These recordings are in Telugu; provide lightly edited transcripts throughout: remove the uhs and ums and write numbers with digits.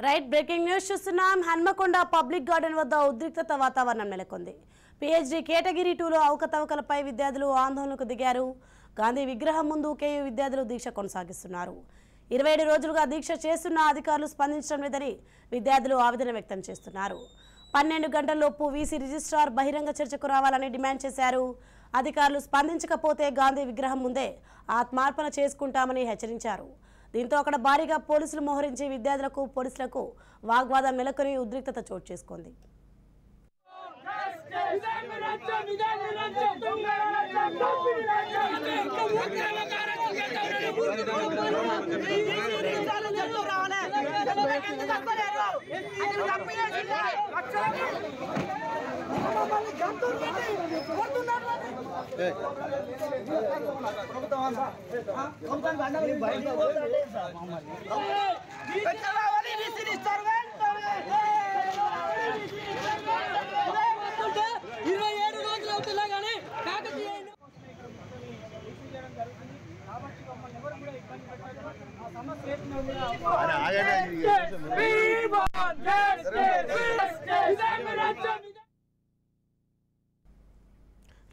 రైట్ బ్రేకింగ్ న్యూస్ చూస్తున్నాం. హన్మకొండ పబ్లిక్ గార్డెన్ వద్ద ఉద్రిక్తత వాతావరణం నెలకొంది. PhD కేటగిరీ 2లో అవకతవకలపై విద్యార్థులు ఆందోళనకు దిగారు. గాంధీ విగ్రహం ముందు KU విద్యార్థులు దీక్ష కొనసాగిస్తున్నారు. 27 రోజులుగా దీక్ష చేస్తున్న అధికారులు స్పందించడం లేదని విద్యార్థులు ఆవేదన వ్యక్తం చేస్తున్నారు. 12 గంటల్లోపు VC రిజిస్ట్రార్ బహిరంగ చర్చకు రావాలని డిమాండ్ చేశారు. అధికారులు స్పందించకపోతే గాంధీ విగ్రహం ముందే ఆత్మార్పణ చేసుకుంటామని హెచ్చరించారు. దీంతో అక్కడ భారీగా పోలీసులు మోహరించి విద్యార్థులకు పోలీసులకు వాగ్వాదం నెలకొని ఉద్రిక్తత చోటు చేసుకుంది.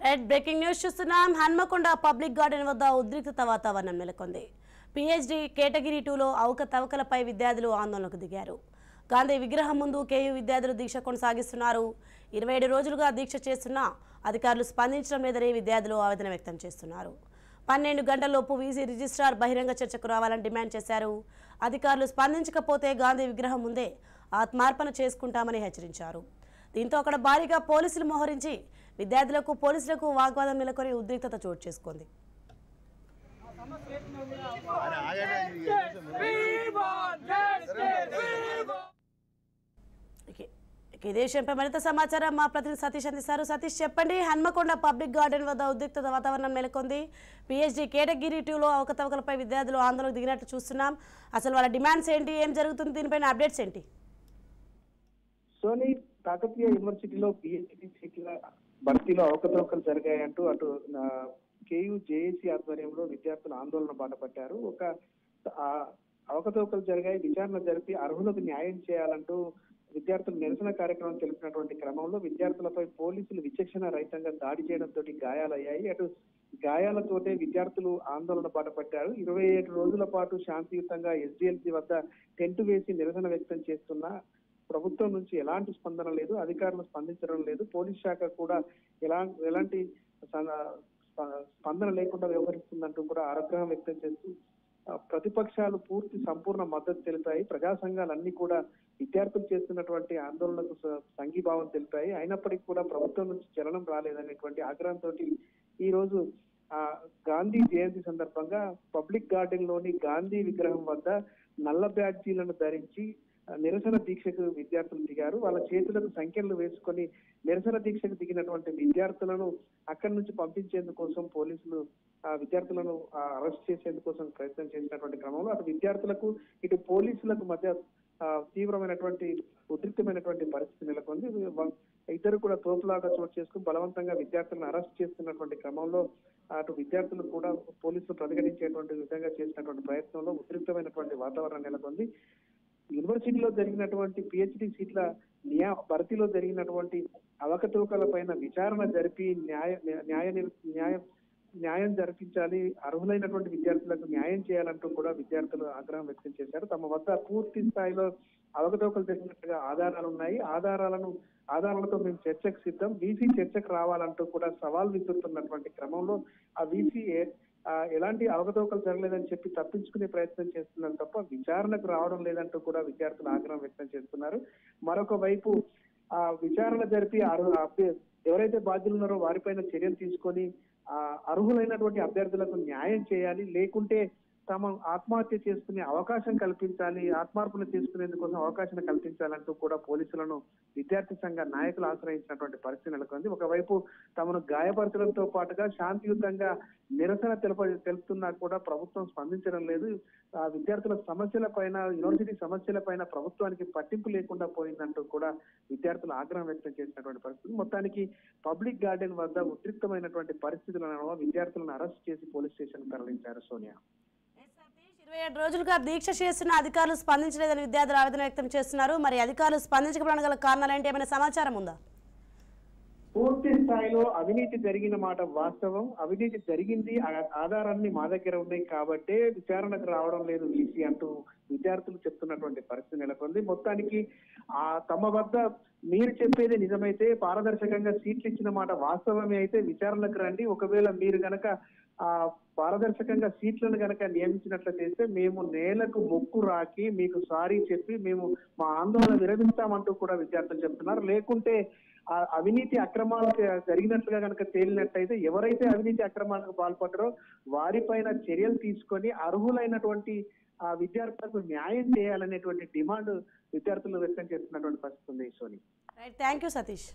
రైట్ బ్రేకింగ్ న్యూస్ చూస్తున్నాం. హన్మకొండ పబ్లిక్ గార్డెన్ వద్ద ఉద్రిక్తత వాతావరణం నెలకొంది. PhD కేటగిరీ 2లో అవకతవకలపై విద్యార్థులు ఆందోళనకు దిగారు. గాంధీ విగ్రహం ముందు KU విద్యార్థులు దీక్ష కొనసాగిస్తున్నారు. 27 రోజులుగా దీక్ష చేస్తున్నా అధికారులు స్పందించడం లేదని విద్యార్థులు ఆవేదన వ్యక్తం చేస్తున్నారు. 12 గంటల్లోపు VC రిజిస్ట్రార్ బహిరంగ చర్చకు రావాలని డిమాండ్ చేశారు. అధికారులు స్పందించకపోతే గాంధీ విగ్రహం ముందే ఆత్మార్పణ చేసుకుంటామని హెచ్చరించారు. దీంతో అక్కడ భారీగా పోలీసులు మోహరించి విద్యార్థులకు పోలీసులకు వాగ్వాదం నెలకొని ఉద్రిక్తత చోటు చేసుకుంది. ఇదే విషయంపై మరింత సమాచారం మా ప్రతినిధి సతీష్ అందిస్తారు. సతీష్ చెప్పండి, హన్మకొండ పబ్లిక్ గార్డెన్ వద్ద ఉద్రిక్తత వాతావరణం నెలకొంది. PhD కేటగిరీ 2లో అవకతవకలపై విద్యార్థులు ఆందోళనకు దిగినట్లు చూస్తున్నాం. అసలు వాళ్ళ డిమాండ్స్ ఏంటి, ఏం జరుగుతుంది, దీనిపైన అప్డేట్స్ ఏంటి? సోనీ, కాకతీయ యూనివర్సిటీలో PhD సీట్ల భర్తీలో అవకతవకలు జరిగాయంటూ అటు KU JAC ఆధ్వర్యంలో విద్యార్థులు ఆందోళన బాట పట్టారు. అవకతవకలు జరిగాయి, విచారణ జరిపి అర్హులకు న్యాయం చేయాలంటూ విద్యార్థులు నిరసన కార్యక్రమం తెలిపినటువంటి క్రమంలో విద్యార్థులపై పోలీసులు విచక్షణ రహితంగా దాడి చేయడంతో గాయాలయ్యాయి. అటు గాయాలతోటే విద్యార్థులు ఆందోళన బాట పట్టారు. 27 రోజుల పాటు శాంతియుతంగా SDLC వద్ద టెంట్ వేసి నిరసన వ్యక్తం చేస్తున్న ప్రభుత్వం నుంచి ఎలాంటి స్పందన లేదు, అధికారులు స్పందించడం లేదు, పోలీస్ శాఖ కూడా ఎలాంటి స్పందన లేకుండా వ్యవహరిస్తుందంటూ కూడా ఆగ్రహం వ్యక్తం చేస్తూ ప్రతిపక్షాలు సంపూర్ణ మద్దతు తెలిపాయి. ప్రజా సంఘాలన్నీ కూడా విద్యార్థులు చేస్తున్నటువంటి ఆందోళనకు సంఘీభావం తెలిపాయి. అయినప్పటికీ కూడా ప్రభుత్వం నుంచి చలనం రాలేదనేటువంటి ఆగ్రహంతో ఈ రోజు గాంధీ జయంతి సందర్భంగా పబ్లిక్ గార్డెన్ లోని గాంధీ విగ్రహం వద్ద నల్ల బ్యాడ్జీలను ధరించి నిరసన దీక్షకు విద్యార్థులు దిగారు. వాళ్ళ చేతులకు సంఖ్యలు వేసుకొని నిరసన దీక్షకు దిగినటువంటి విద్యార్థులను అక్కడి నుంచి పంపించేందుకోసం పోలీసులు విద్యార్థులను అరెస్ట్ చేసేందుకోసం ప్రయత్నం చేసినటువంటి క్రమంలో అటు విద్యార్థులకు ఇటు పోలీసులకు మధ్య తీవ్రమైనటువంటి ఉద్రిక్తమైనటువంటి పరిస్థితి నెలకొంది. ఇద్దరు కూడా తోపులాగా చోటు చేసుకుని బలవంతంగా విద్యార్థులను అరెస్ట్ చేస్తున్నటువంటి క్రమంలో అటు విద్యార్థులు కూడా పోలీసులు ప్రతిఘటించేటువంటి విధంగా చేసినటువంటి ప్రయత్నంలో ఉద్రిక్తమైనటువంటి వాతావరణం నెలకొంది. యూనివర్సిటీలో జరిగినటువంటి PhD సీట్ల భర్తీలో జరిగినటువంటి అవకతవకల పైన విచారణ జరిపి న్యాయం జరిపించాలి, అర్హులైనటువంటి విద్యార్థులకు న్యాయం చేయాలంటూ కూడా విద్యార్థులు ఆగ్రహం వ్యక్తం చేశారు. తమ వద్ద పూర్తి స్థాయిలో అవకతవకలు జరిగినట్టుగా ఆధారాలు ఉన్నాయి, ఆధారాలతో మేము చర్చకు సిద్ధం, VC చర్చకు రావాలంటూ కూడా సవాల్ విసురుతున్నటువంటి క్రమంలో ఆ VC ఎలాంటి అవకతవకలు జరగలేదని చెప్పి తప్పించుకునే ప్రయత్నం చేస్తున్నారు తప్ప విచారణకు రావడం లేదంటూ కూడా విద్యార్థులు ఆగ్రహం వ్యక్తం చేస్తున్నారు. మరొక వైపు విచారణ జరిపి ఎవరైతే బాధ్యులు ఉన్నారో వారిపైన చర్యలు తీసుకొని అర్హులైనటువంటి అభ్యర్థులకు న్యాయం చేయాలి, లేకుంటే తమ ఆత్మహత్య చేసుకునే అవకాశం కల్పించాలి, ఆత్మార్పణ చేసుకునేందుకోసం అవకాశం కల్పించాలంటూ కూడా పోలీసులను విద్యార్థి సంఘ నాయకులు ఆశ్రయించినటువంటి పరిస్థితి నెలకొంది. ఒకవైపు తమను గాయపరచడంతో పాటుగా శాంతియుతంగా నిరసన తెలుపుతున్నా కూడా ప్రభుత్వం స్పందించడం లేదు. విద్యార్థుల సమస్యల పైన, యూనివర్సిటీ సమస్యల పైన ప్రభుత్వానికి పట్టింపు లేకుండా పోయిందంటూ కూడా విద్యార్థులు ఆగ్రహం వ్యక్తం చేసినటువంటి పరిస్థితి. మొత్తానికి పబ్లిక్ గార్డెన్ వద్ద ఉద్రిక్తమైనటువంటి పరిస్థితులను విద్యార్థులను అరెస్ట్ చేసి పోలీస్ స్టేషన్ తరలించారు. సోనియా, 7 రోజులుగా దీక్ష చేస్తున్న అధికారులు స్పందించలేదని విద్యార్థులు ఆవేదన వ్యక్తం చేస్తున్నారు. మరి అధికారులు స్పందించకపోవడం గల కారణాలు ఏంటి, ఏమైనా సమాచారం ఉందా? పూర్తి స్థాయిలో అవినీతి జరిగిన మాట వాస్తవం. అవినీతి జరిగింది, ఆధారాన్ని మా దగ్గర ఉన్నాయి కాబట్టే విచారణకు రావడం లేదు వీసీ అంటూ విద్యార్థులు చెప్తున్నటువంటి పరిస్థితి నెలకొంది. మొత్తానికి తమ వద్ద మీరు చెప్పేది నిజమైతే, పారదర్శకంగా సీట్లు ఇచ్చిన మాట వాస్తవమే అయితే విచారణకు రండి. ఒకవేళ మీరు గనక పారదర్శకంగా సీట్లను గనక నియమించినట్లు చేస్తే మేము నేలకు మొక్కు రాకి మీకు సారీ చెప్పి మేము మా ఆందోళన విరమిస్తామంటూ కూడా విద్యార్థులు చెప్తున్నారు. లేకుంటే అవినీతి అక్రమాలు జరిగినట్లుగా కనుక తేలినట్టయితే ఎవరైతే అవినీతి అక్రమాలకు పాల్పడ్డారో వారిపైన చర్యలు తీసుకొని అర్హులైనటువంటి ఆ విద్యార్థులకు న్యాయం చేయాలనేటువంటి డిమాండ్ విద్యార్థులు వ్యక్తం చేస్తున్నటువంటి పరిస్థితి ఉంది. సోని, రైట్, థ్యాంక్ యూ సతీష్.